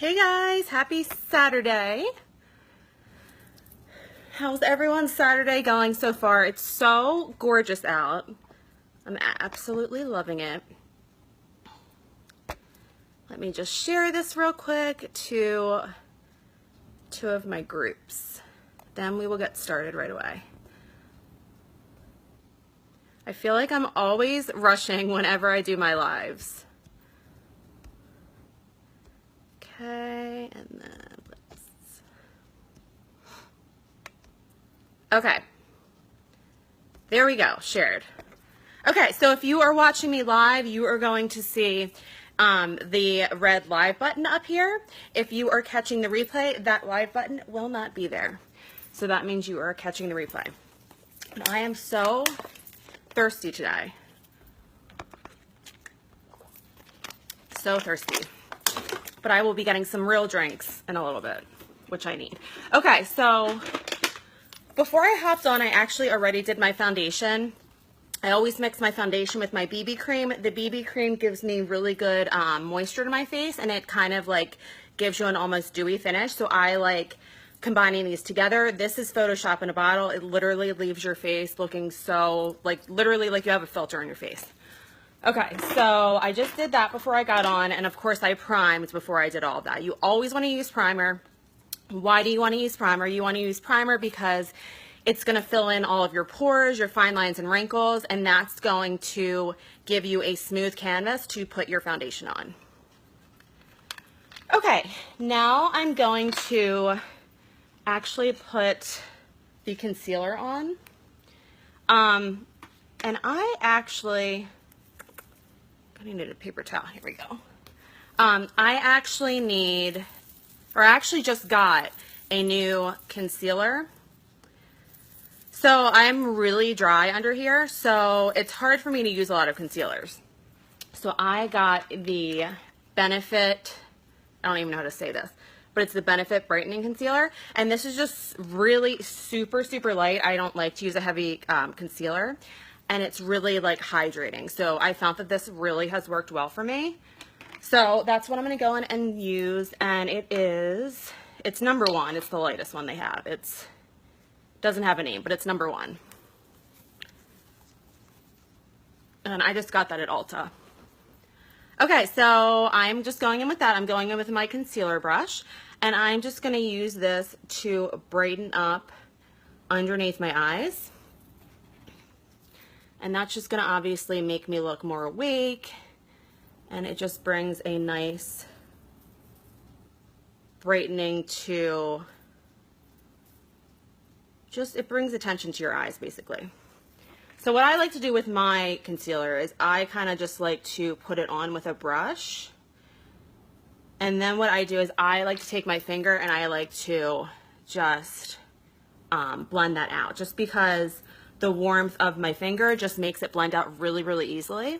Hey guys, happy Saturday. How's everyone's Saturday going so far? It's so gorgeous out. I'm absolutely loving it. Let me just share this real quick to two of my groups. Then we will get started right away. I feel like I'm always rushing whenever I do my lives. Okay, and then let's... Okay. There we go, shared. Okay, so if you are watching me live, you are going to see the red live button up here. If you are catching the replay, that live button will not be there. So that means you are catching the replay. And I am so thirsty today. So thirsty. But I will be getting some real drinks in a little bit, which I need. Okay, so before I hopped on, I actually already did my foundation. I always mix my foundation with my BB cream. The BB cream gives me really good moisture to my face, and it kind of like gives you an almost dewy finish. So I like combining these together. This is Photoshop in a bottle. It literally leaves your face looking so, like, literally like you have a filter on your face. Okay, so I just did that before I got on, and of course I primed before I did all of that. You always want to use primer. Why do you want to use primer? You want to use primer because it's going to fill in all of your pores, your fine lines and wrinkles, and that's going to give you a smooth canvas to put your foundation on. Okay, now I'm going to actually put the concealer on. And I actually... I need a paper towel. Here we go. I actually need, or I actually just got a new concealer. So I'm really dry under here, so it's hard for me to use a lot of concealers. So I got the Benefit, I don't even know how to say this, but it's the Benefit Brightening Concealer. And this is just really super, super light. I don't like to use a heavy concealer. And it's really like hydrating. So I found that this really has worked well for me. So that's what I'm going to go in and use. And it's number one. It's the lightest one they have. It doesn't have a name, but it's number one. And I just got that at Ulta. Okay, so I'm just going in with that. I'm going in with my concealer brush. And I'm just going to use this to brighten up underneath my eyes. And that's just going to obviously make me look more awake. And it just brings a nice brightening to, it brings attention to your eyes basically. So what I like to do with my concealer is I kind of just like to put it on with a brush. And then what I do is I like to take my finger and I like to just blend that out, just because the warmth of my finger just makes it blend out really, really easily.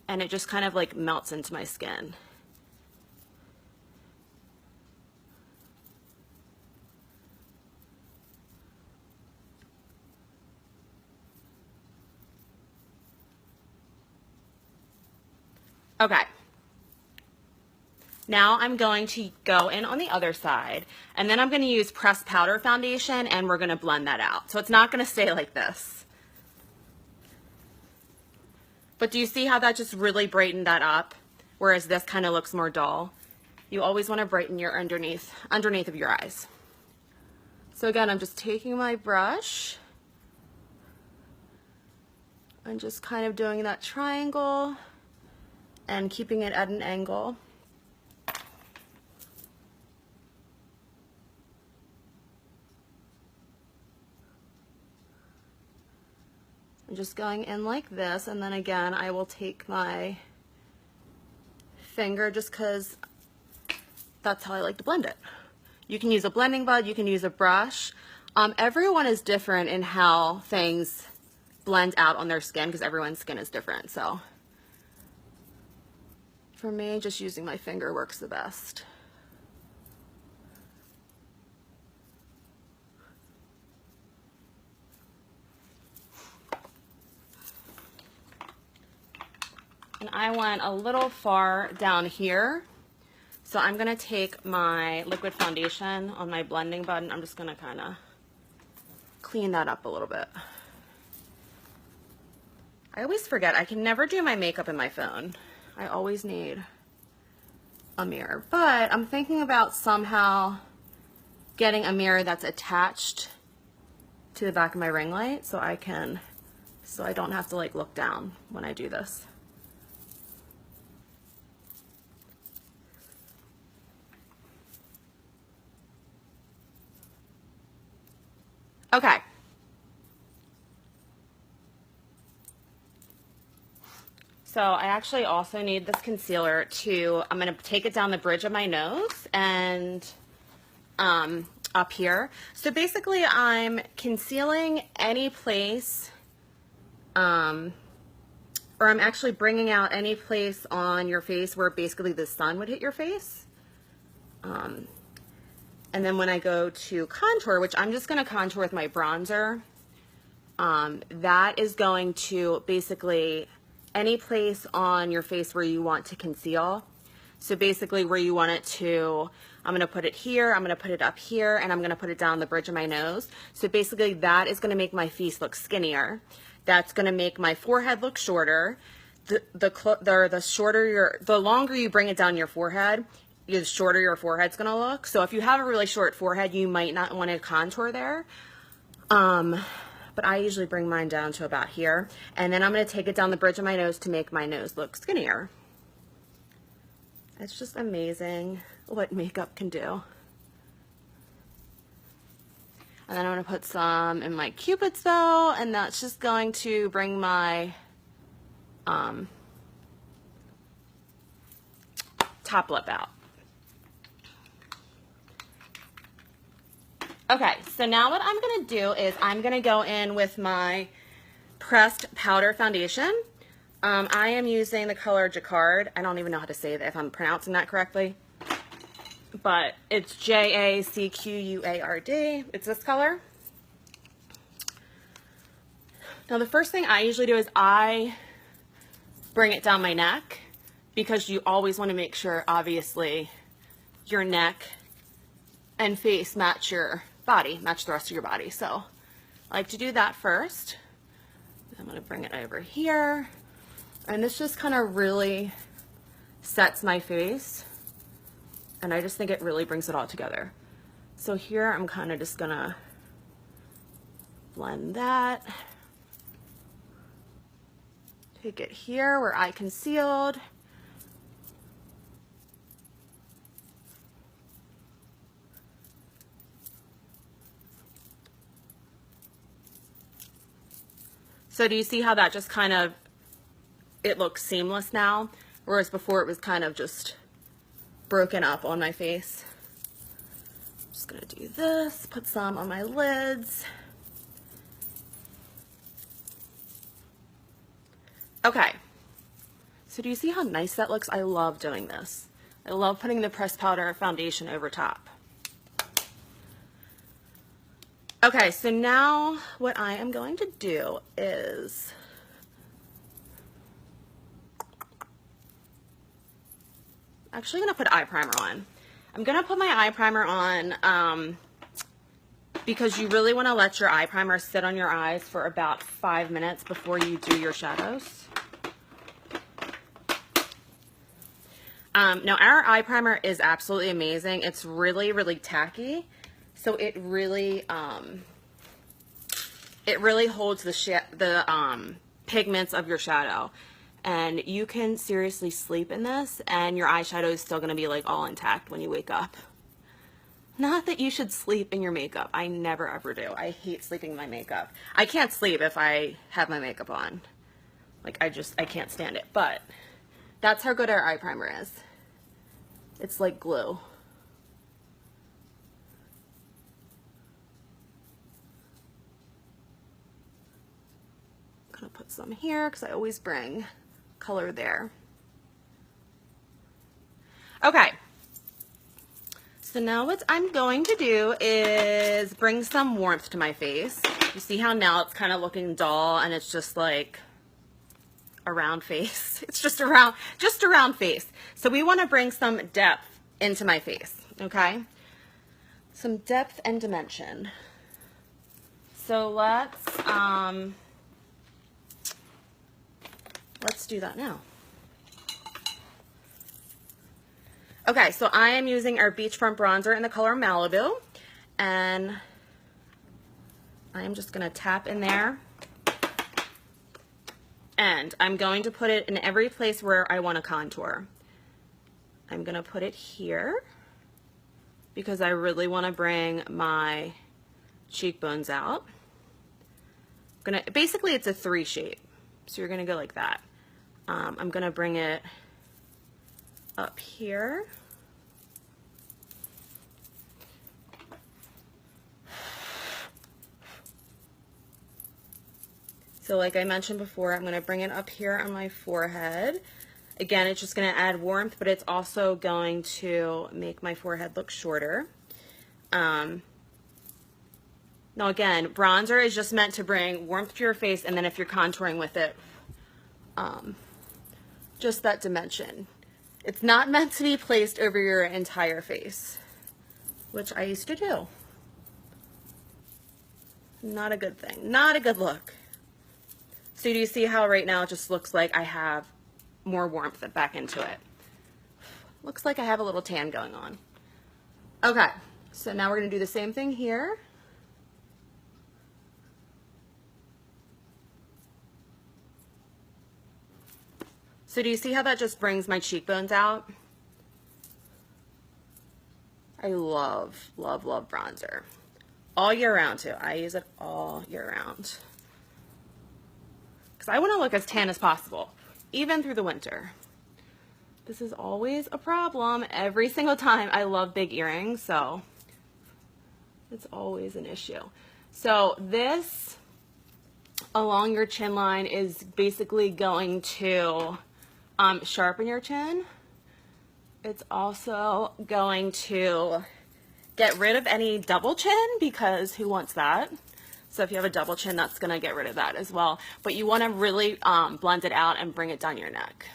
And it just kind of like melts into my skin. Okay. Now I'm going to go in on the other side, and then I'm going to use pressed powder foundation, and we're going to blend that out. So it's not going to stay like this. But do you see how that just really brightened that up, whereas this kind of looks more dull? You always want to brighten your underneath of your eyes. So again, I'm just taking my brush and just kind of doing that triangle and keeping it at an angle. I'm just going in like this, and then again I will take my finger just because that's how I like to blend it. You can use a blending bud, you can use a brush. Everyone is different in how things blend out on their skin because everyone's skin is different. So for me, just using my finger works the best. And I went a little far down here So I'm gonna take my liquid foundation on my blending button. I'm just gonna kind of clean that up a little bit. I always forget, I can never do my makeup in my phone. I always need a mirror, but I'm thinking about somehow getting a mirror that's attached to the back of my ring light so I don't have to like look down when I do this. Okay. So I actually also need this concealer I'm going to take it down the bridge of my nose and up here. So basically I'm concealing any place, or I'm actually bringing out any place on your face where basically the sun would hit your face. And then when I go to contour, which I'm just going to contour with my bronzer, that is going to basically any place on your face where you want to conceal. So basically where you want it to, I'm going to put it here, I'm going to put it up here, and I'm going to put it down the bridge of my nose. So basically that is going to make my face look skinnier. That's going to make my forehead look shorter. The longer you bring it down your forehead, the shorter your forehead's going to look. So if you have a really short forehead, you might not want to contour there. But I usually bring mine down to about here. And then I'm going to take it down the bridge of my nose to make my nose look skinnier. It's just amazing what makeup can do. And then I'm going to put some in my Cupid's bow, and that's just going to bring my top lip out. Okay, so now what I'm going to do is I'm going to go in with my pressed powder foundation. I am using the color Jacquard. I don't even know how to say that, if I'm pronouncing that correctly. But it's Jacquard. It's this color. Now the first thing I usually do is I bring it down my neck, because you always want to make sure, obviously, your neck and face match your body, match the rest of your body. So I like to do that first. I'm going to bring it over here, and this just kind of really sets my face, and I just think it really brings it all together. So here I'm kind of just going to blend that. Take it here where I concealed. So do you see how that just kind of, it looks seamless now, whereas before it was kind of just broken up on my face. I'm just gonna do this, put some on my lids. Okay, so do you see how nice that looks? I love doing this. I love putting the pressed powder foundation over top. Okay, so now what I am going to do is actually going to put eye primer on. I'm going to put my eye primer on because you really want to let your eye primer sit on your eyes for about 5 minutes before you do your shadows. Now our eye primer is absolutely amazing. It's really, really tacky. So it really holds the pigments of your shadow, and you can seriously sleep in this, and your eyeshadow is still gonna be like all intact when you wake up. Not that you should sleep in your makeup. I never ever do. I hate sleeping in my makeup. I can't sleep if I have my makeup on. Like I can't stand it. But that's how good our eye primer is. It's like glue. Gonna put some here because I always bring color there. Okay, so now what I'm going to do is bring some warmth to my face. You see how now it's kind of looking dull and it's just like a round face. It's just a round face. So we want to bring some depth into my face, okay? Some depth and dimension. So let's do that now. Okay, so I am using our Beachfront Bronzer in the color Malibu, and I am just gonna tap in there, and I'm going to put it in every place where I want to contour. I'm gonna put it here because I really want to bring my cheekbones out. Basically it's a 3 shape, so you're gonna go like that. I'm gonna bring it up here. So like I mentioned before, I'm gonna bring it up here on my forehead. Again, it's just gonna add warmth, but it's also going to make my forehead look shorter. Now again, bronzer is just meant to bring warmth to your face, and then if you're contouring with it, just that dimension. It's not meant to be placed over your entire face, which I used to do. Not a good thing, not a good look. So do you see how right now it just looks like I have more warmth back into it? Looks like I have a little tan going on. Okay, so now we're gonna do the same thing here. So do you see how that just brings my cheekbones out? I love, love, love bronzer. All year round too. I use it all year round. Because I want to look as tan as possible, even through the winter. This is always a problem every single time. I love big earrings, so it's always an issue. So this along your chin line is basically going to sharpen your chin. It's also going to get rid of any double chin, because who wants that? So if you have a double chin, that's gonna get rid of that as well. But you wanna really blend it out and bring it down your neck.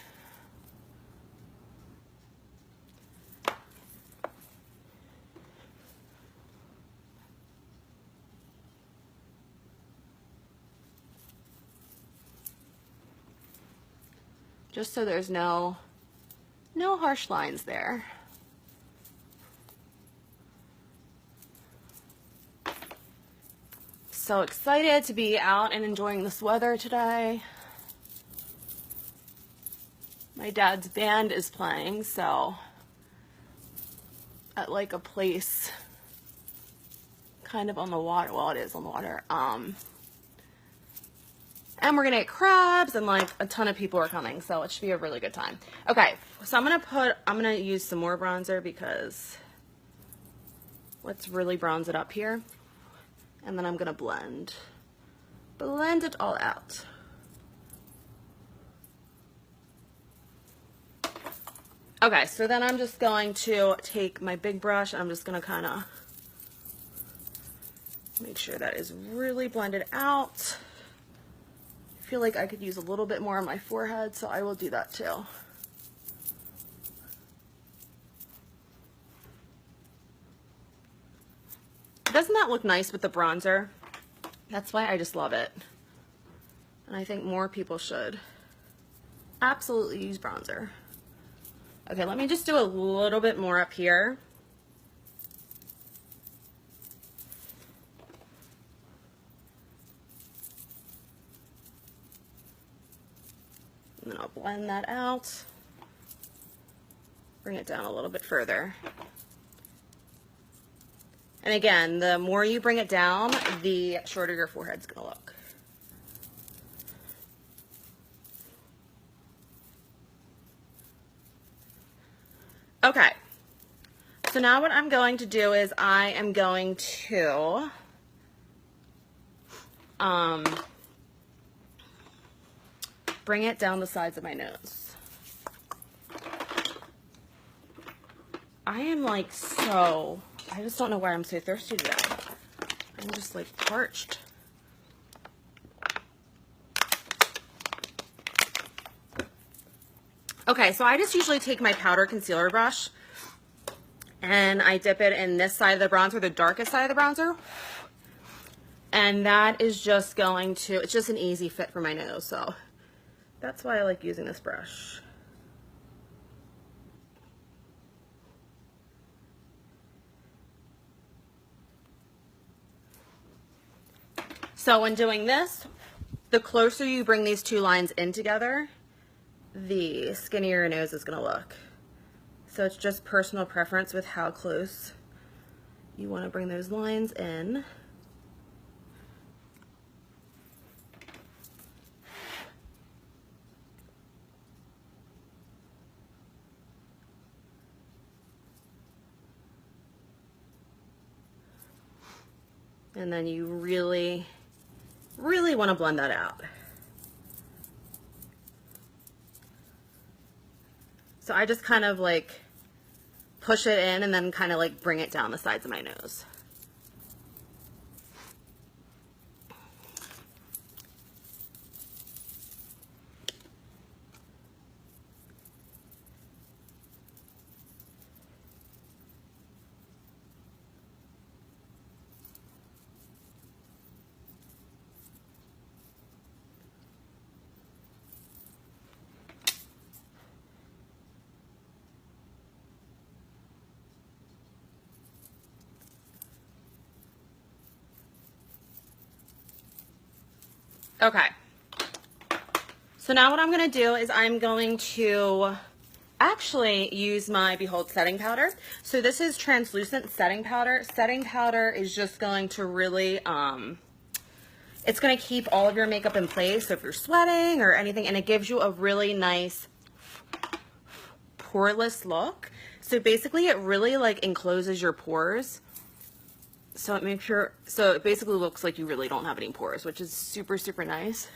Just so there's no harsh lines there. So excited to be out and enjoying this weather today. My dad's band is playing, so at like a place kind of on the water. Well, it is on the water. And we're gonna get crabs, and like a ton of people are coming, so it should be a really good time. Okay, so I'm gonna use some more bronzer, because let's really bronze it up here. And then I'm gonna blend it all out. Okay, so then I'm just going to take my big brush, and I'm just gonna kinda make sure that is really blended out. I feel like I could use a little bit more on my forehead, so I will do that too. Doesn't that look nice with the bronzer? That's why I just love it. And I think more people should absolutely use bronzer. Okay, let me just do a little bit more up here. And then I'll blend that out. Bring it down a little bit further. And again, the more you bring it down, the shorter your forehead's gonna look. Okay, so now what I'm going to do is I am going to bring it down the sides of my nose. I am like I just don't know why I'm so thirsty today. I'm just like parched. Okay, so I just usually take my powder concealer brush and I dip it in this side of the bronzer, the darkest side of the bronzer. And that is just going to, it's just an easy fit for my nose, so that's why I like using this brush. So when doing this, the closer you bring these two lines in together, the skinnier your nose is going to look. So it's just personal preference with how close you want to bring those lines in. And then you really want to blend that out. So I just kind of like push it in and then kind of like bring it down the sides of my nose. Okay, so now what I'm going to do is I'm going to actually use my Behold setting powder. So this is translucent setting powder. Setting powder is just going to really, it's going to keep all of your makeup in place. So if you're sweating or anything, and it gives you a really nice poreless look. So basically it really like encloses your pores. So it makes sure, so it basically looks like you really don't have any pores, which is super, super nice,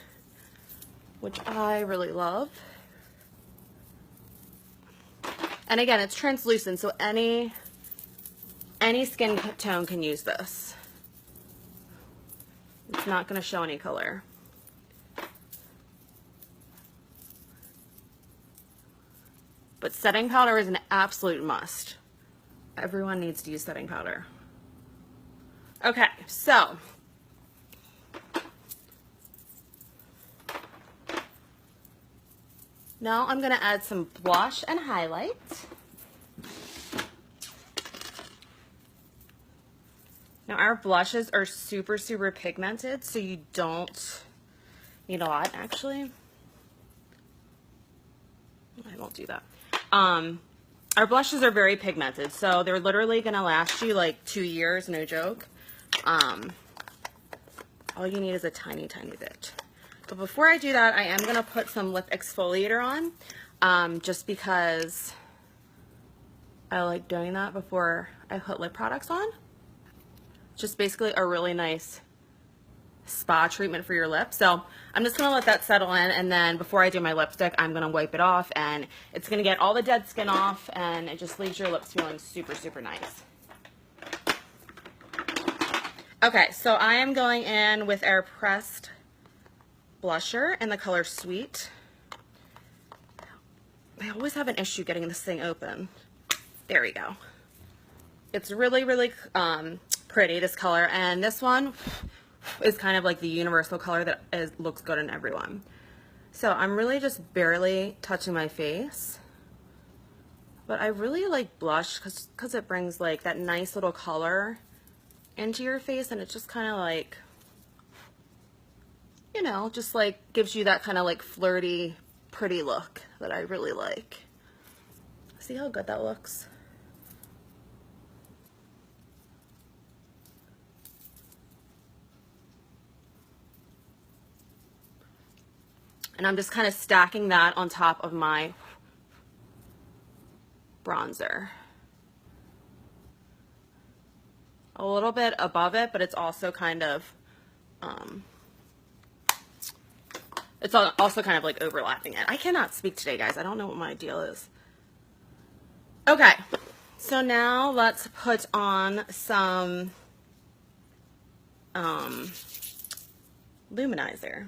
which I really love. And again, it's translucent, so any skin tone can use this. It's not going to show any color. But setting powder is an absolute must. Everyone needs to use setting powder. Okay, so now I'm going to add some blush and highlight. Now our blushes are super, super pigmented, so you don't need a lot, actually. I won't do that. Our blushes are very pigmented, so they're literally going to last you like 2 years, no joke. All you need is a tiny, tiny bit. But before I do that, I am going to put some lip exfoliator on, just because I like doing that before I put lip products on. Just basically a really nice spa treatment for your lips. So I'm just going to let that settle in, and then before I do my lipstick, I'm going to wipe it off, and it's going to get all the dead skin off, and it just leaves your lips feeling super, super nice. Okay, so I am going in with our pressed blusher in the color Sweet. I always have an issue getting this thing open. There we go. It's really, really pretty, this color, and this one is kind of like the universal color that looks good on everyone. So I'm really just barely touching my face, but I really like blush because it brings like that nice little color into your face, and it's just kind of like, you know, just like gives you that kind of like flirty, pretty look that I really like. See how good that looks? And I'm just kind of stacking that on top of my bronzer. A little bit above it, but it's also kind of, it's also kind of like overlapping it. I cannot speak today, guys. I don't know what my deal is. Okay, so now let's put on some luminizer.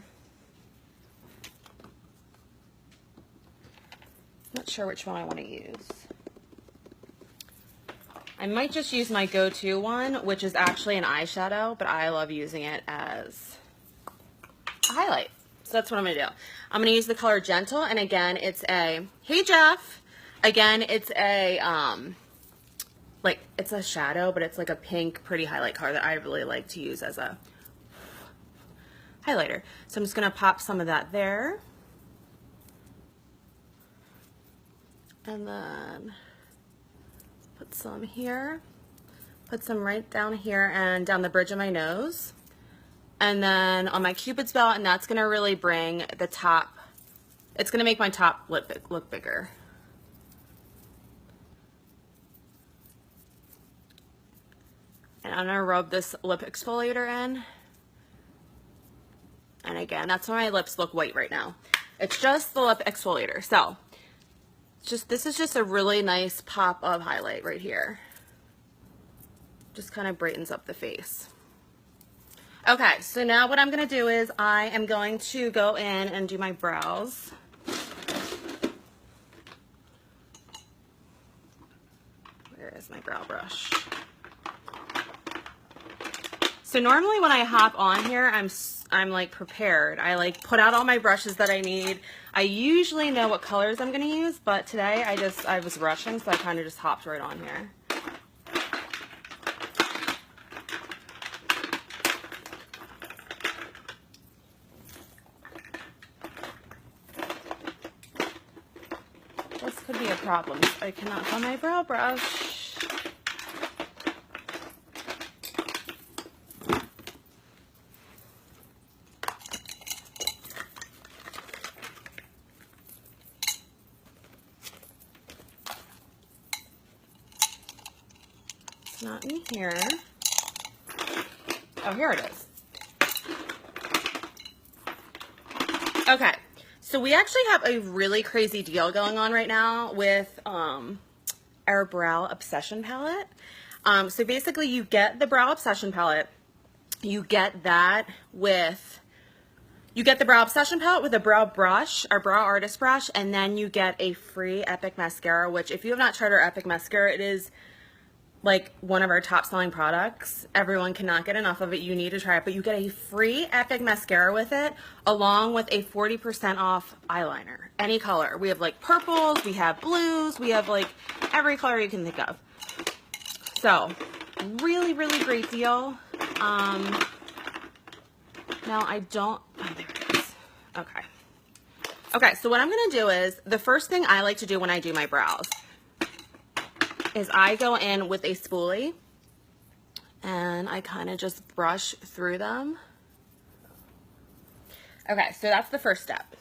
Not sure which one I want to use. I might just use my go-to one, which is actually an eyeshadow, but I love using it as a highlight. So that's what I'm gonna do. I'm gonna use the color Gentle, and again, it's a, hey Jeff, again, it's a, like, it's a shadow, but it's like a pink, pretty highlight color that I really like to use as a highlighter. So I'm just gonna pop some of that there. And then put some here, put some right down here and down the bridge of my nose. And then on my Cupid's belt, and that's gonna really bring the top, it's gonna make my top lip look bigger. And I'm gonna rub this lip exfoliator in. And again, that's why my lips look white right now. It's just the lip exfoliator. So, this is just a really nice pop of highlight right here. Just kind of brightens up the face. Okay, so now what I'm gonna do is I am going to go in and do my brows. Where is my brow brush? So normally when I hop on here, I'm like prepared. I like put out all my brushes that I need. I usually know what colors I'm gonna use, but today I was rushing, so I kind of just hopped right on here. This could be a problem. I cannot find my brow brush. Not in here. Oh, here it is. Okay, so we actually have a really crazy deal going on right now with our Brow Obsession palette. So basically you get the Brow Obsession palette, you get the Brow Obsession palette with a brow brush, our brow artist brush, and then you get a free Epic mascara, which if you have not tried our Epic mascara, it is like one of our top selling products. Everyone cannot get enough of it. You need to try it, but you get a free Epic mascara with it, along with a 40% off eyeliner, any color. We have like purples, we have blues, we have like every color you can think of. So really, really great deal. Now I don't, oh, there it is. Okay. Okay, so what I'm gonna do is, the first thing I like to do when I do my brows is I go in with a spoolie and I kind of just brush through them. Okay, so that's the first step.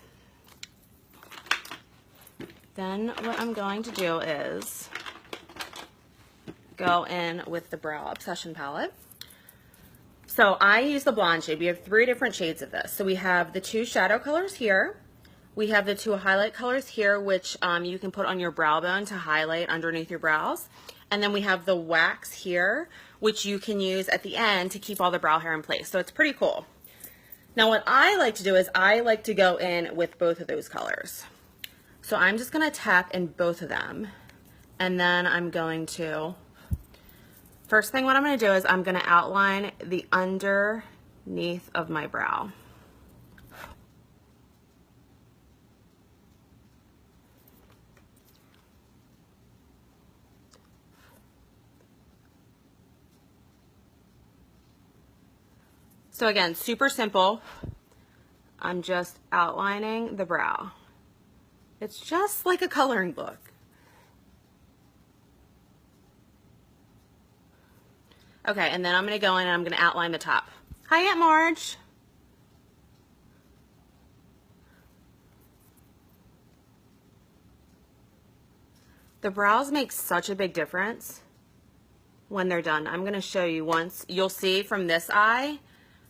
Then what I'm going to do is go in with the Brow Obsession palette. So I use the blonde shade. We have 3 different shades of this. So we have the 2 shadow colors here. We have the 2 highlight colors here, which you can put on your brow bone to highlight underneath your brows. And then we have the wax here, which you can use at the end to keep all the brow hair in place. So it's pretty cool. Now what I like to do is I like to go in with both of those colors. So I'm just gonna tap in both of them. And then I'm going to, first thing what I'm gonna do is I'm gonna outline the underneath of my brow. So again, super simple. I'm just outlining the brow. It's just like a coloring book. Okay, and then I'm gonna go in and I'm gonna outline the top. Hi, Aunt Marge. The brows make such a big difference when they're done. I'm gonna show you once. You'll see from this eye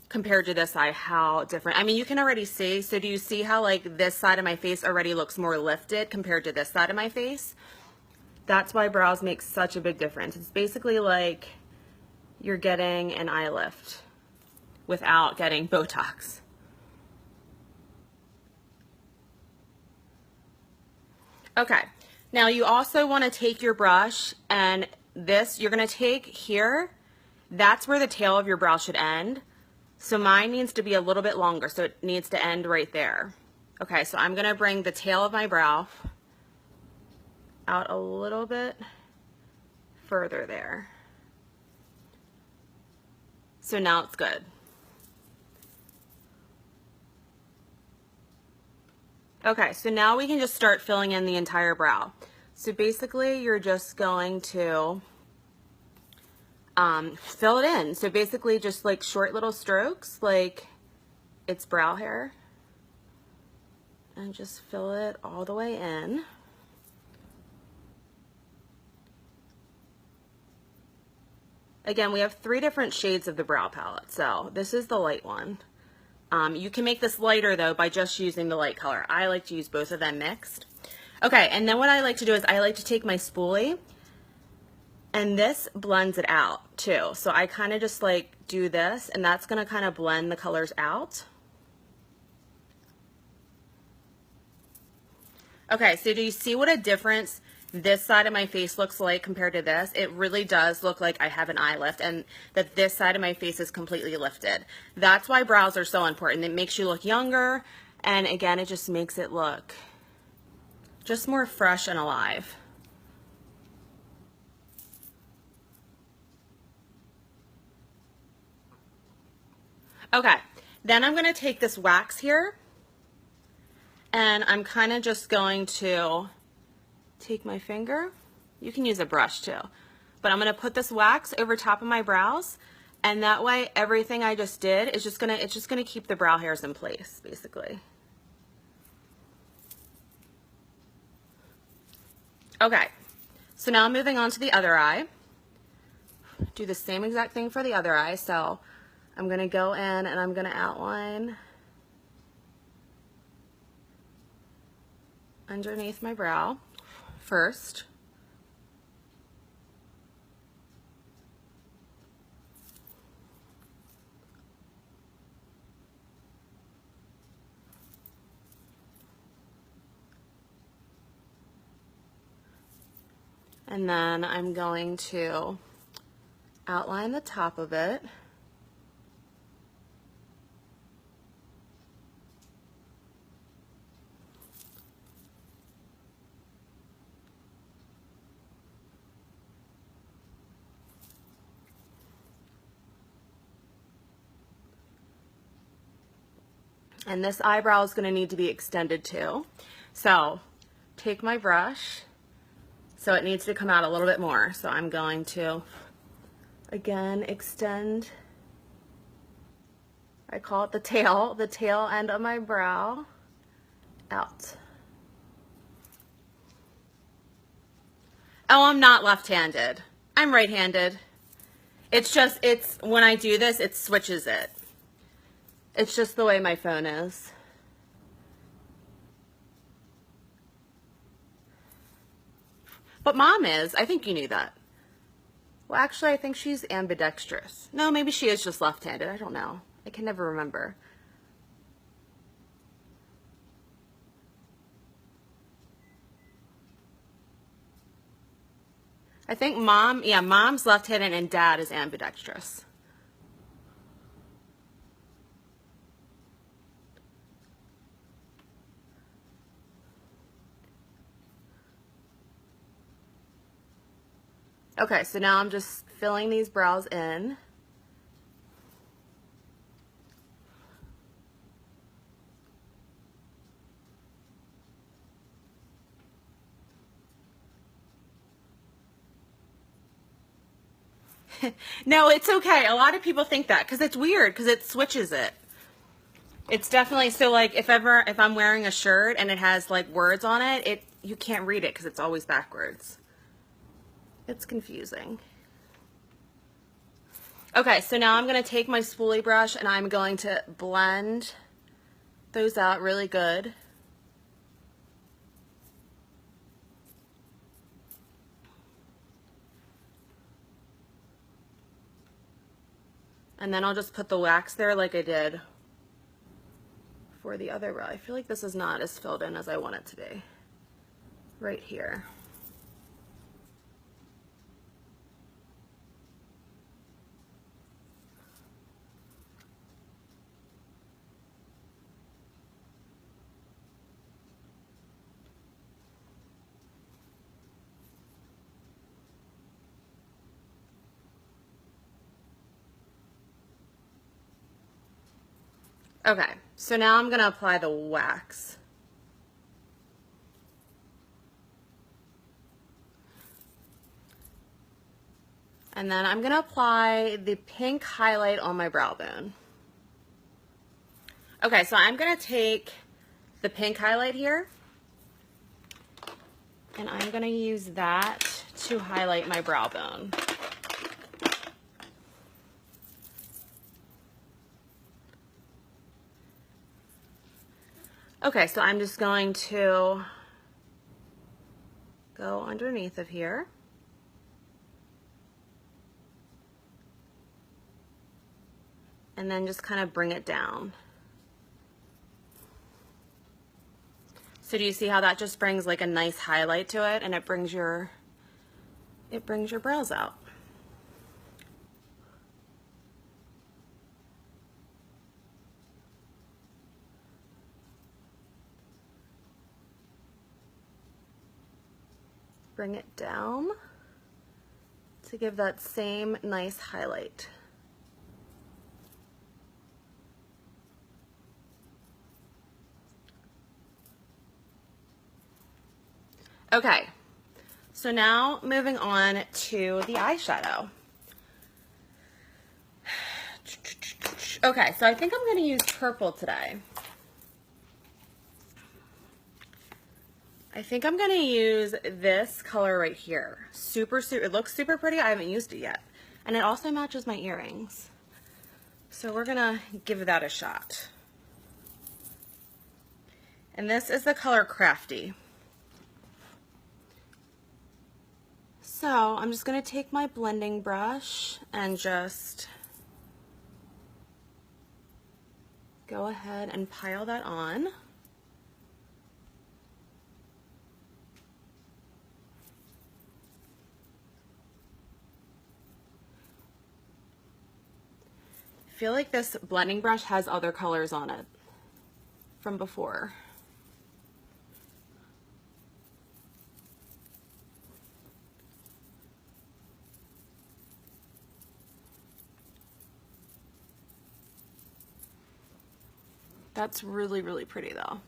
compared to this eye how different. I mean, you can already see. So do you see how like this side of my face already looks more lifted compared to this side of my face? That's why brows make such a big difference. It's basically like you're getting an eye lift without getting Botox. Okay, now you also want to take your brush and this, you're gonna take here, that's where the tail of your brow should end. So mine needs to be a little bit longer, so it needs to end right there. Okay, so I'm gonna bring the tail of my brow out a little bit further there. So now it's good. Okay, so now we can just start filling in the entire brow. So basically you're just going to fill it in. So basically just like short little strokes, like it's brow hair. And just fill it all the way in. Again, we have 3 different shades of the brow palette. So this is the light one. You can make this lighter though by just using the light color. I like to use both of them mixed. Okay, and then what I like to do is I like to take my spoolie, and this blends it out too. So I kind of just like do this, and that's gonna kind of blend the colors out. Okay, so do you see what a difference this side of my face looks like compared to this? It really does look like I have an eye lift, and that this side of my face is completely lifted. That's why brows are so important. It makes you look younger, and again, it just makes it look just more fresh and alive. Okay, then I'm gonna take this wax here, and I'm kind of just going to take my finger. You can use a brush too, but I'm gonna put this wax over top of my brows, and that way everything I just did is just gonna keep the brow hairs in place, basically. Okay, so now I'm moving on to the other eye. Do the same exact thing for the other eye. So I'm gonna go in and I'm gonna outline underneath my brow first. And then I'm going to outline the top of it. And this eyebrow is going to need to be extended too. So take my brush. So it needs to come out a little bit more. So I'm going to, again, extend, I call it the tail end of my brow out. Oh, I'm not left-handed. I'm right-handed. It's when I do this, it switches it. It's just the way my phone is. But Mom is. I think you knew that. Well, actually, I think she's ambidextrous. No, maybe she is just left-handed. I don't know. I can never remember. I think Mom's left-handed and Dad is ambidextrous. Okay, so now I'm just filling these brows in. No, it's okay. A lot of people think that because it's weird because it switches it. It's definitely, so like if I'm wearing a shirt and it has like words on it, you can't read it because it's always backwards. It's confusing. Okay, so now I'm going to take my spoolie brush and I'm going to blend those out really good. And then I'll just put the wax there like I did for the other brow. I feel like this is not as filled in as I want it to be. Right here. Okay, so now I'm gonna apply the wax. And then I'm gonna apply the pink highlight on my brow bone. Okay, so I'm gonna take the pink highlight here, and I'm gonna use that to highlight my brow bone. Okay, so I'm just going to go underneath of here. And then just kind of bring it down. So do you see how that just brings like a nice highlight to it, and it brings your brows out. Bring it down to give that same nice highlight. Okay, so now moving on to the eyeshadow. Okay, so I think I'm going to use purple today. I think I'm going to use this color right here. It looks super pretty. I haven't used it yet. And it also matches my earrings. So we're going to give that a shot. And this is the color Crafty. So I'm just going to take my blending brush and just go ahead and pile that on. I feel like this blending brush has other colors on it from before. That's really, really pretty though. I'm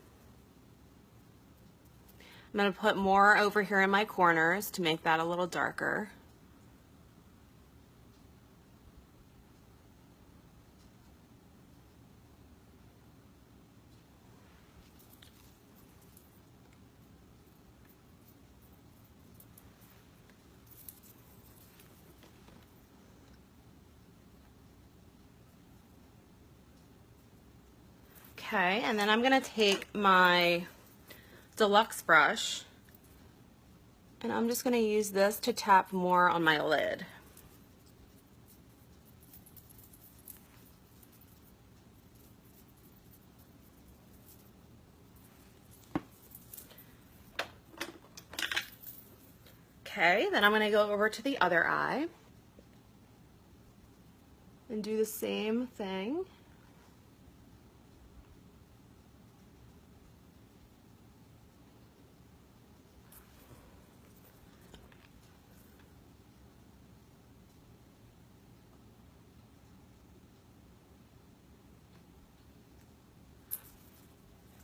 going to put more over here in my corners to make that a little darker. Okay, and then I'm going to take my deluxe brush and I'm just going to use this to tap more on my lid. Okay, then I'm going to go over to the other eye and do the same thing.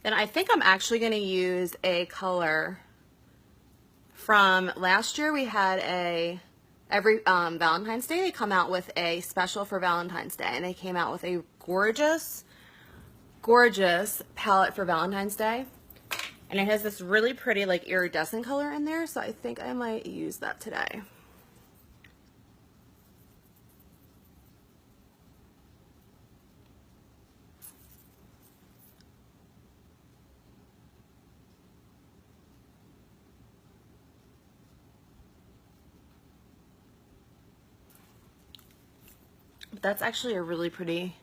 Then I think I'm actually going to use a color from last year. We had every Valentine's Day they come out with a special for Valentine's Day, and they came out with a gorgeous palette for Valentine's Day, and it has this really pretty like iridescent color in there, so I think I might use that today. But that's actually a really pretty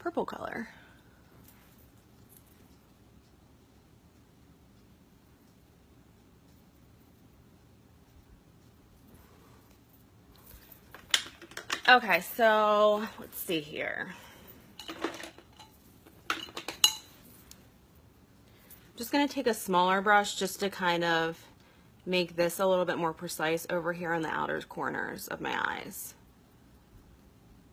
purple color. Okay, so let's see here. Just going to take a smaller brush just to kind of make this a little bit more precise over here on the outer corners of my eyes.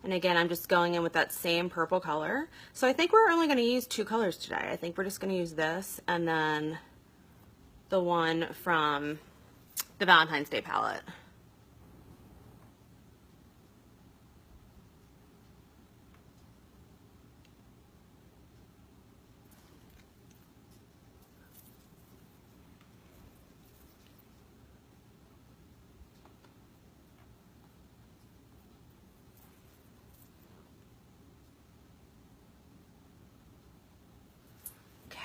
And again, I'm just going in with that same purple color. So I think we're only going to use 2 colors today. I think we're just going to use this and then the one from the Valentine's Day palette.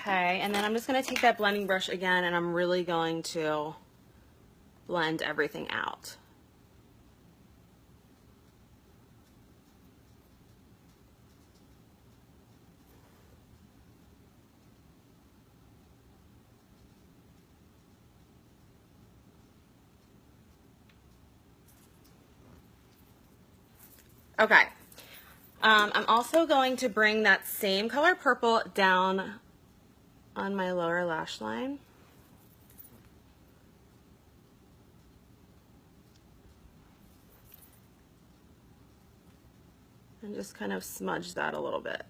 Okay, and then I'm just going to take that blending brush again and I'm really going to blend everything out. Okay, I'm also going to bring that same color purple down on my lower lash line. And just kind of smudge that a little bit.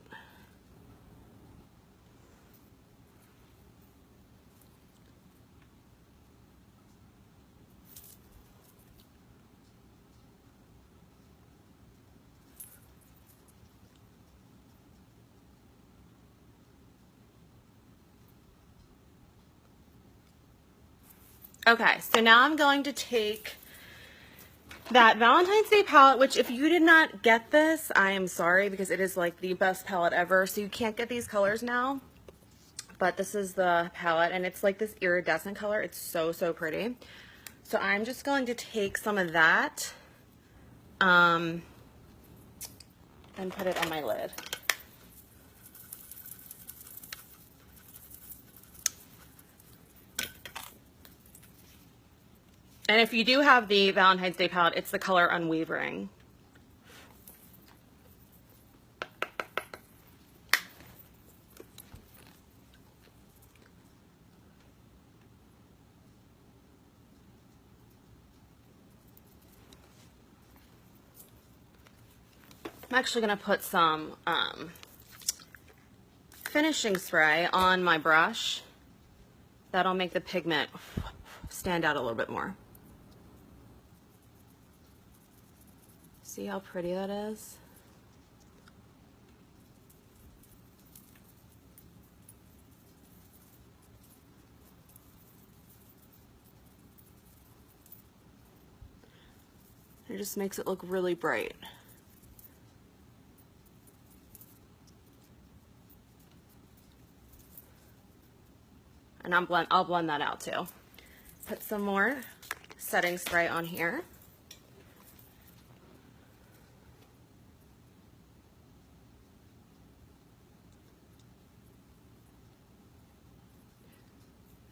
Okay, so now I'm going to take that Valentine's Day palette, which if you did not get this, I am sorry because it is like the best palette ever. So you can't get these colors now, but this is the palette and it's like this iridescent color. It's so, so pretty. So I'm just going to take some of that and put it on my lid. And if you do have the Valentine's Day palette, it's the color Unwavering. I'm actually going to put some finishing spray on my brush. That'll make the pigment stand out a little bit more. See how pretty that is? It just makes it look really bright. And I'll blend that out too. Put some more setting spray on here.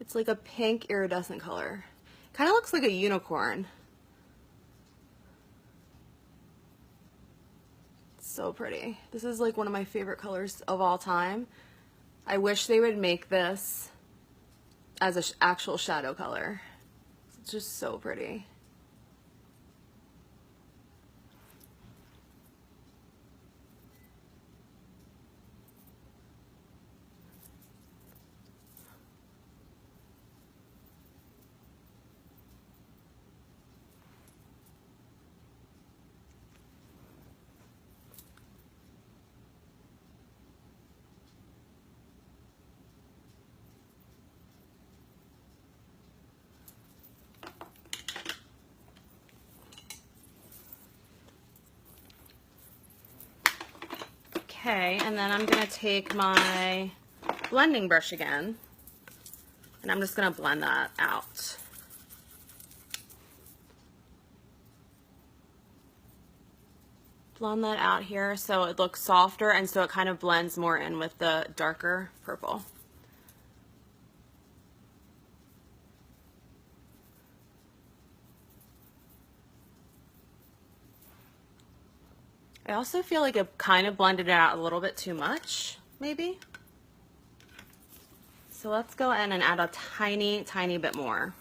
It's like a pink iridescent color. Kind of looks like a unicorn. It's so pretty. This is like one of my favorite colors of all time. I wish they would make this as an actual shadow color. It's just so pretty. Okay, and then I'm going to take my blending brush again, and I'm just going to blend that out. Blend that out here so it looks softer and so it kind of blends more in with the darker purple. I also feel like it kind of blended it out a little bit too much, maybe. So let's go in and add a tiny, tiny bit more.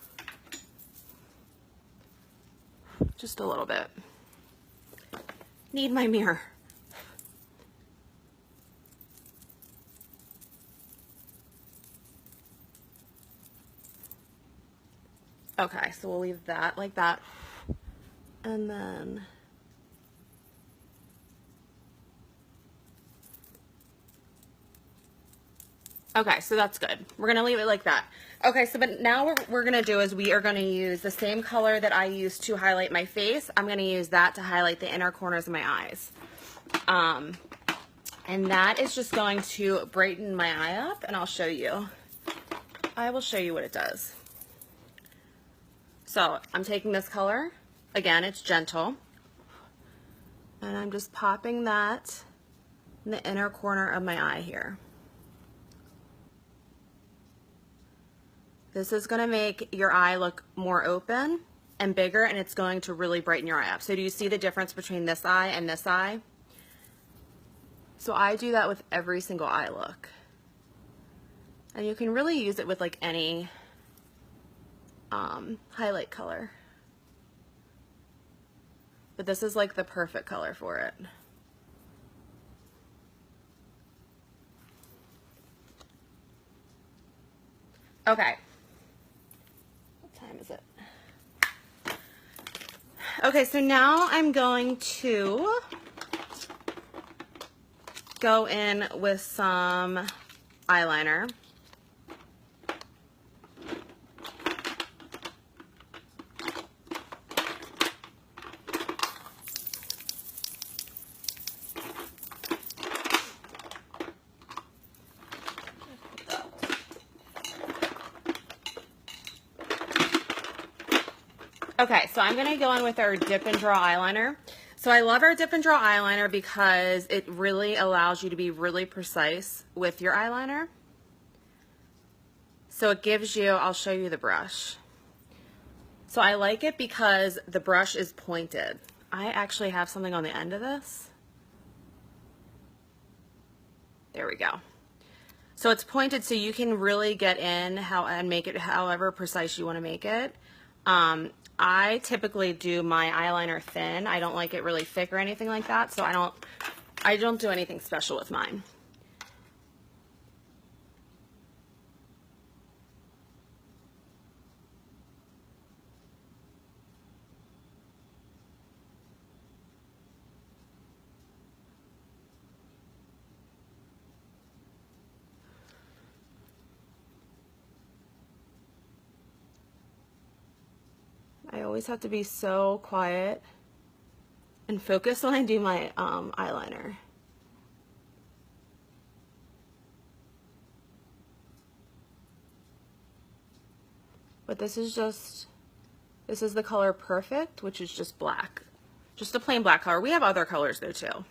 Just a little bit. need my mirror. Okay, so we'll leave that like that. And then okay, so that's good. We're gonna leave it like that. Okay, so but now what we're gonna do is we are gonna use the same color that I used to highlight my face. I'm gonna use that to highlight the inner corners of my eyes. And that is just going to brighten my eye up, and I'll show you. I will show you what it does. So I'm taking this color, again, it's gentle, and I'm just popping that in the inner corner of my eye here. This is going to make your eye look more open and bigger, and it's going to really brighten your eye up. So do you see the difference between this eye and this eye? So I do that with every single eye look. And you can really use it with like any highlight color. But this is like the perfect color for it. Okay. What time is it? Okay, so now I'm going to go in with some eyeliner. Okay, so I'm going to go in with our Dip and Draw eyeliner. So I love our Dip and Draw eyeliner because it really allows you to be really precise with your eyeliner. So it gives you, I'll show you the brush. So I like it because the brush is pointed. I actually have something on the end of this. There we go. So it's pointed so you can really get in and make it however precise you want to make it. I typically do my eyeliner thin. I don't like it really thick or anything like that, so I don't do anything special with mine. I always have to be so quiet and focused when I do my eyeliner. But this is the color Perfect, which is just black. Just a plain black color. We have other colors though too.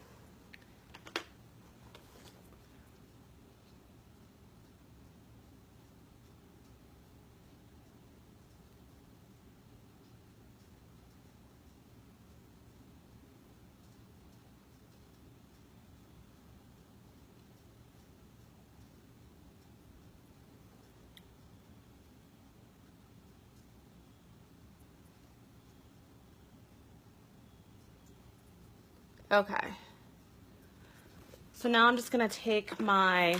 Okay, so now I'm just going to take my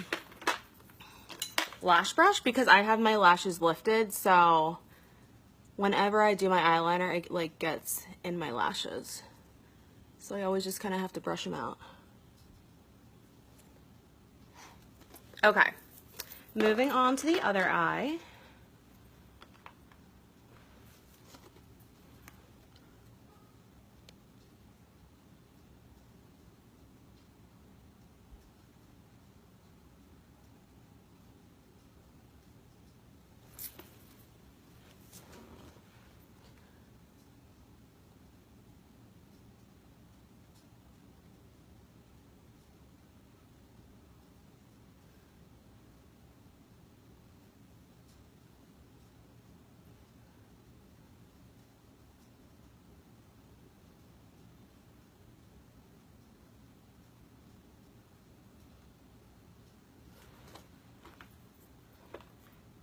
lash brush because I have my lashes lifted, so whenever I do my eyeliner, it like gets in my lashes. So I always just kind of have to brush them out. Okay, moving on to the other eye.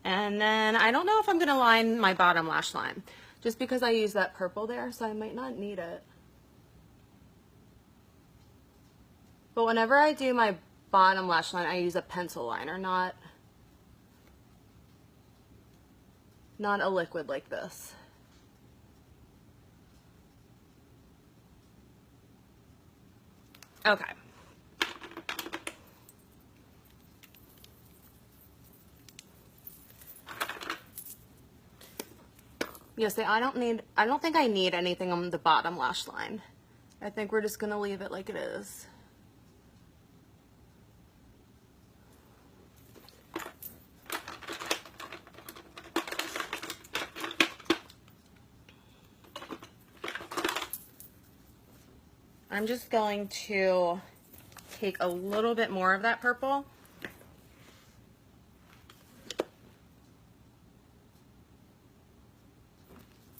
And then I don't know if I'm going to line my bottom lash line, just because I use that purple there, so I might not need it. But whenever I do my bottom lash line, I use a pencil liner, not a liquid like this. Okay. Yes, I don't think I need anything on the bottom lash line. I think we're just gonna leave it like it is. I'm just going to take a little bit more of that purple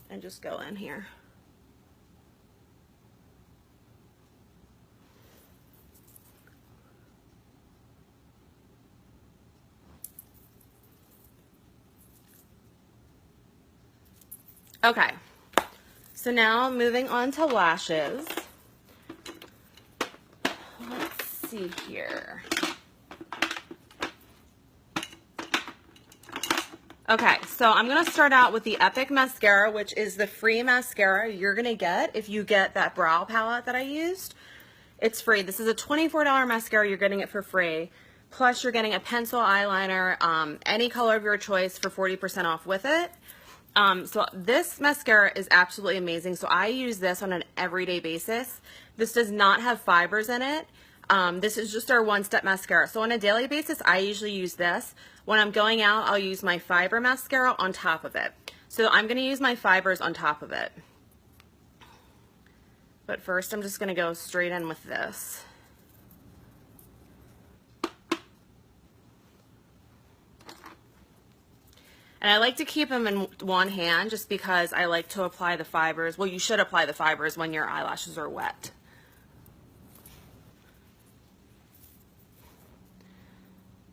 and just go in here. Okay, so now moving on to lashes. Let's see here. Okay, so I'm going to start out with the Epic Mascara, which is the free mascara you're going to get if you get that brow palette that I used. It's free. This is a $24 mascara. You're getting it for free. Plus, you're getting a pencil eyeliner, any color of your choice for 40% off with it. So this mascara is absolutely amazing. So I use this on an everyday basis. This does not have fibers in it. This is just our one-step mascara. So on a daily basis, I usually use this. When I'm going out, I'll use my fiber mascara on top of it. So I'm going to use my fibers on top of it. But first, I'm just going to go straight in with this. And I like to keep them in one hand just because I like to apply the fibers. Well, you should apply the fibers when your eyelashes are wet.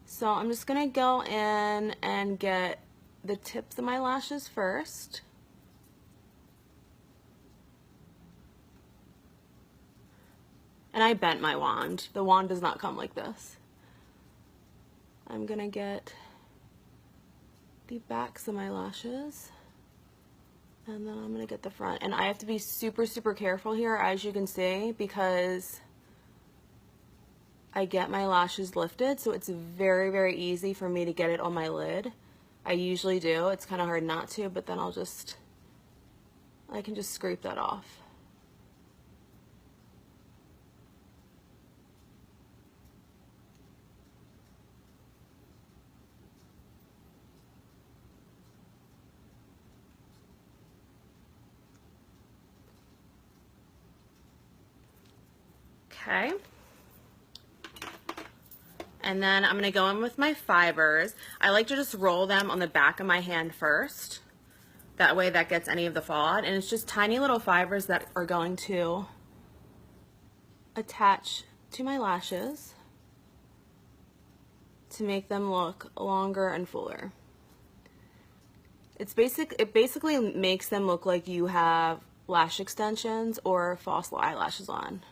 So I'm just going to go in and get the tips of my lashes first. And I bent my wand. The wand does not come like this. I'm going to get the backs of my lashes. And then I'm going to get the front. And I have to be super, super careful here, as you can see, because I get my lashes lifted, so it's very, very easy for me to get it on my lid. I usually do. It's kind of hard not to, but then I can just scrape that off. Okay. And then I'm going to go in with my fibers. I like to just roll them on the back of my hand first. That way that gets any of the fallout. And it's just tiny little fibers that are going to attach to my lashes to make them look longer and fuller. It basically makes them look like you have lash extensions or false eyelashes on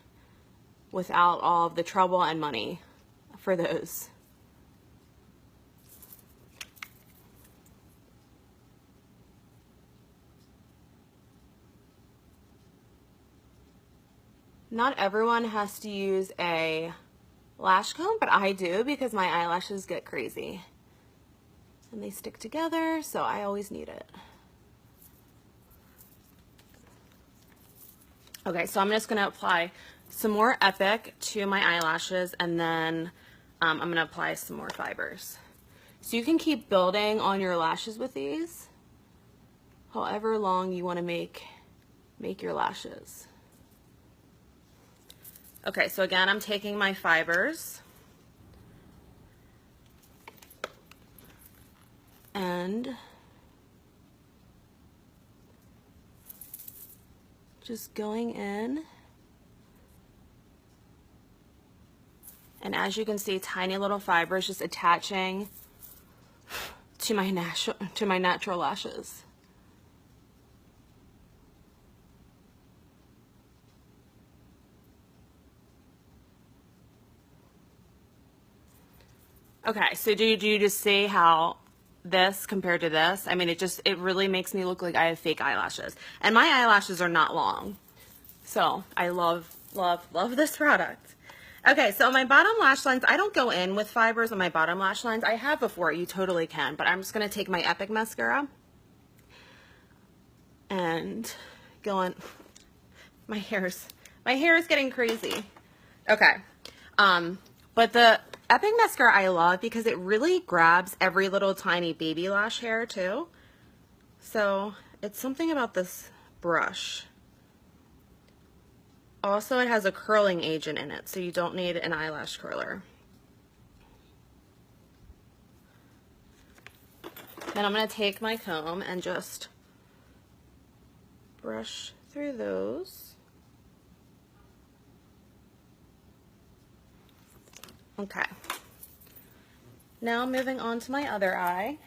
without all of the trouble and money for those. Not everyone has to use a lash comb, but I do because my eyelashes get crazy and they stick together, so I always need it. Okay, so I'm just going to apply some more Epic to my eyelashes, and then I'm going to apply some more fibers. So you can keep building on your lashes with these, however long you want to make your lashes. Okay, so again, I'm taking my fibers and just going in. And as you can see, tiny little fibers just attaching to my natural lashes. Okay, so do you just see how this compared to this? I mean, it really makes me look like I have fake eyelashes. And my eyelashes are not long. So I love, love, love this product. Okay, so my bottom lash lines, I don't go in with fibers on my bottom lash lines. I have before, you totally can, but I'm just gonna take my Epic mascara and go on. My hair is getting crazy. Okay, but the Epic mascara I love because it really grabs every little tiny baby lash hair too. So it's something about this brush. Also, it has a curling agent in it, so you don't need an eyelash curler. Then I'm going to take my comb and just brush through those. Okay. Now moving on to my other eye.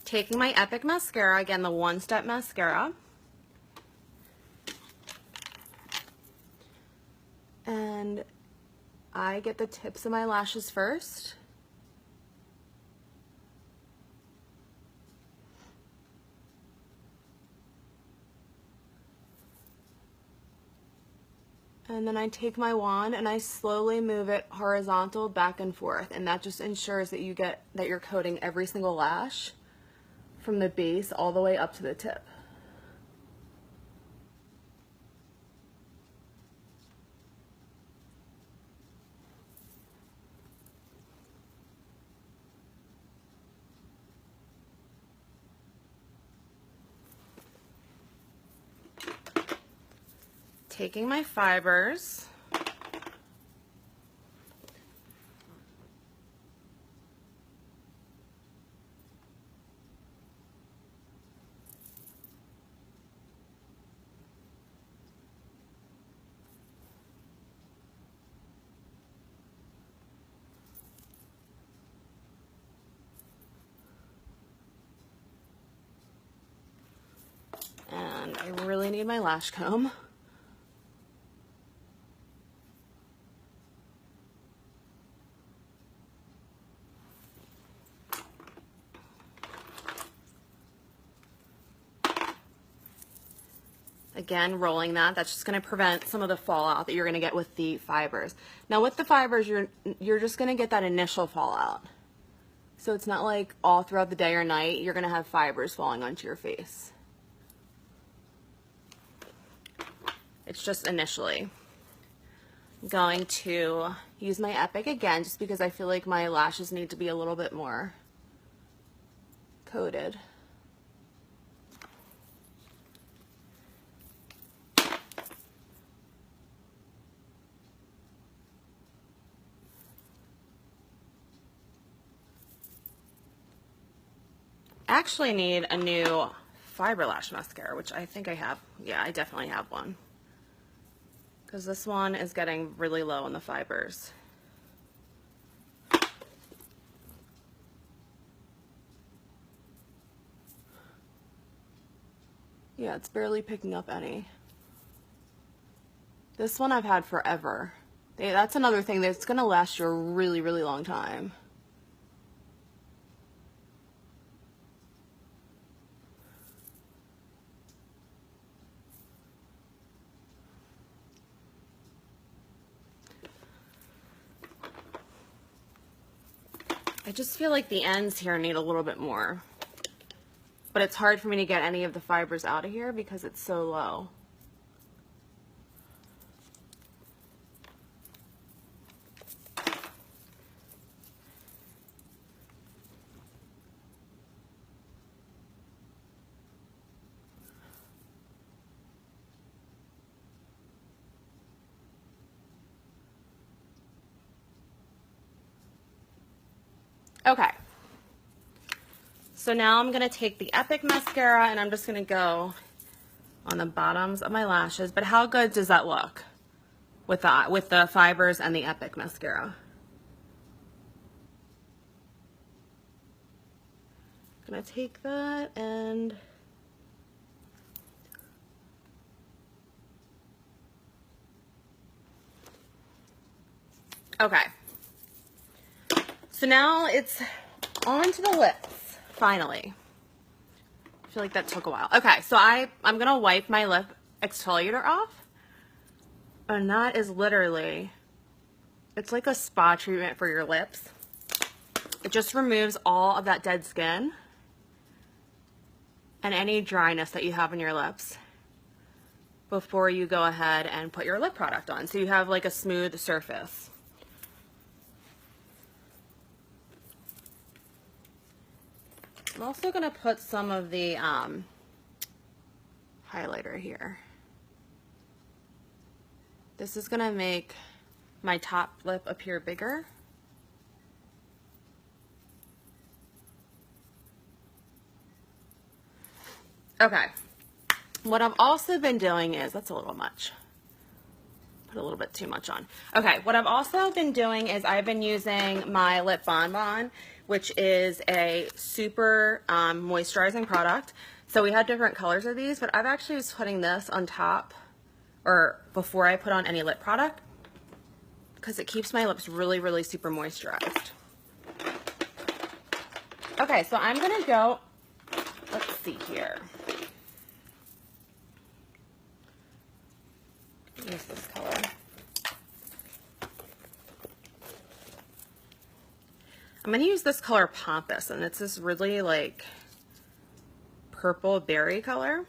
Taking my Epic mascara, again the One Step mascara, and I get the tips of my lashes first. And then I take my wand and I slowly move it horizontal back and forth, and that just ensures that you're coating every single lash from the base all the way up to the tip. Taking my fibers, and I really need my lash comb. Again, rolling that's just going to prevent some of the fallout that you're going to get with the fibers. Now with the fibers, you're just going to get that initial fallout. So it's not like all throughout the day or night you're going to have fibers falling onto your face. It's just initially. I'm going to use my Epic again just because I feel like my lashes need to be a little bit more coated. Actually need a new fiber lash mascara, which I think I have. Yeah, I definitely have one. Because this one is getting really low on the fibers. Yeah, it's barely picking up any. This one I've had forever. That's another thing that's going to last you a really, really long time. I just feel like the ends here need a little bit more. But it's hard for me to get any of the fibers out of here because it's so low. Okay, so now I'm going to take the Epic mascara and I'm just going to go on the bottoms of my lashes. But how good does that look with the fibers and the Epic mascara? I'm going to take that and Okay. So now it's on to the lips, finally. I feel like that took a while. Okay, so I'm going to wipe my lip exfoliator off. And that is literally, it's like a spa treatment for your lips. It just removes all of that dead skin and any dryness that you have in your lips before you go ahead and put your lip product on. So you have like a smooth surface. I'm also going to put some of the highlighter here. This is going to make my top lip appear bigger. Okay. What I've also been doing is, that's a little much. Put a little bit too much on. Okay, what I've also been doing is I've been using my Lip Bonbon, which is a super moisturizing product. So we had different colors of these, but I've actually was putting this on top or before I put on any lip product because it keeps my lips really, really super moisturized. Okay, so I'm gonna go, let's see here. Use this color. I'm gonna use this color Pompous, and it's this really like purple berry color.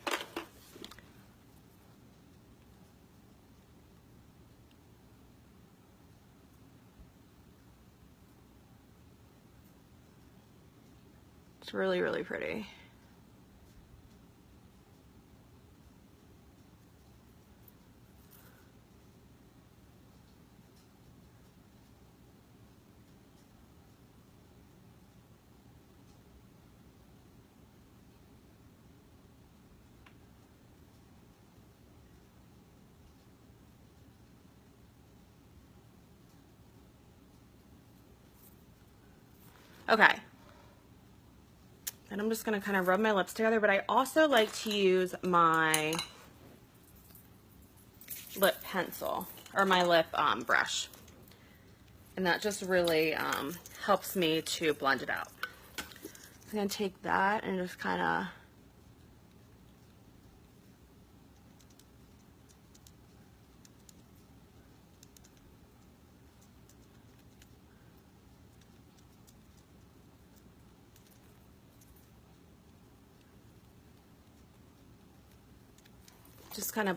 It's really, really pretty. Okay. And I'm just going to kind of rub my lips together, but I also like to use my lip pencil or my lip brush. And that just really helps me to blend it out. I'm going to take that and just kind of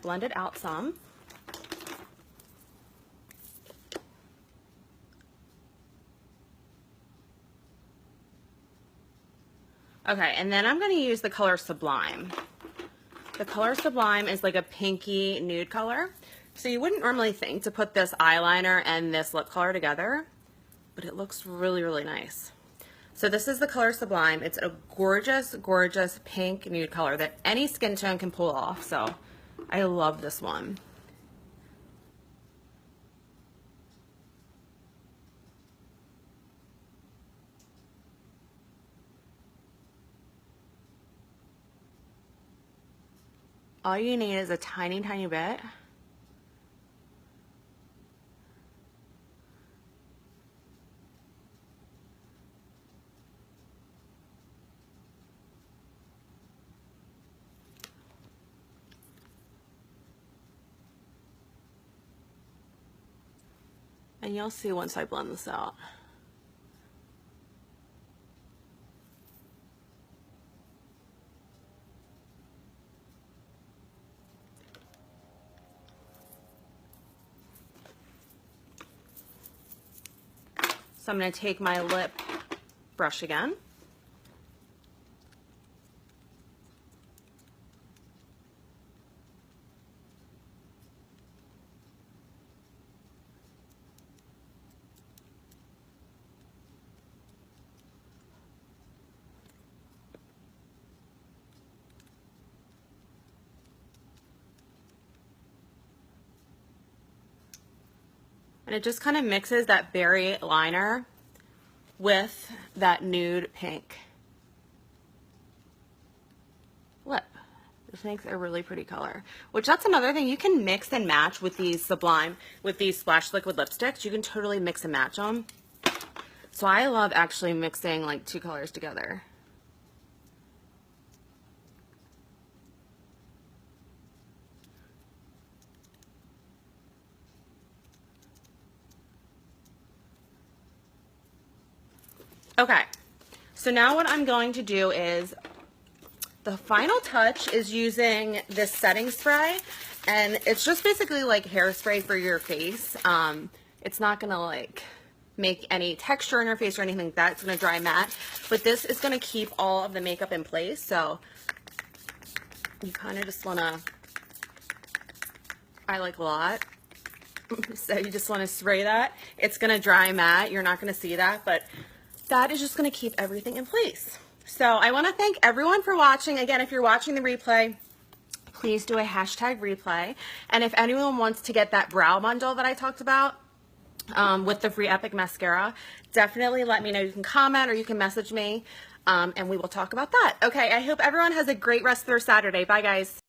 blend it out some. Okay, and then I'm going to use the color Sublime. The color Sublime is like a pinky nude color. So you wouldn't normally think to put this eyeliner and this lip color together, but it looks really, really nice. So this is the color Sublime. It's a gorgeous, gorgeous pink nude color that any skin tone can pull off. So I love this one. All you need is a tiny, tiny bit. And you'll see once I blend this out. So I'm going to take my lip brush again. And it just kind of mixes that berry liner with that nude pink lip. This makes a really pretty color, which that's another thing. You can mix and match with these Sublime, with these Splash Liquid lipsticks. You can totally mix and match them. So I love actually mixing like two colors together. Okay, so now what I'm going to do is, the final touch is using this setting spray, and it's just basically like hairspray for your face. It's not gonna like make any texture in your face or anything like that. It's gonna dry matte, but this is gonna keep all of the makeup in place. So you kind of just wanna, I like a lot. So you just wanna spray that. It's gonna dry matte. You're not gonna see that, but that is just gonna keep everything in place. So I want to thank everyone for watching. Again, if you're watching the replay, please do a hashtag replay. And if anyone wants to get that brow bundle that I talked about with the free Epic Mascara, definitely let me know. You can comment or you can message me and we will talk about that. Okay, I hope everyone has a great rest of their Saturday. Bye, guys.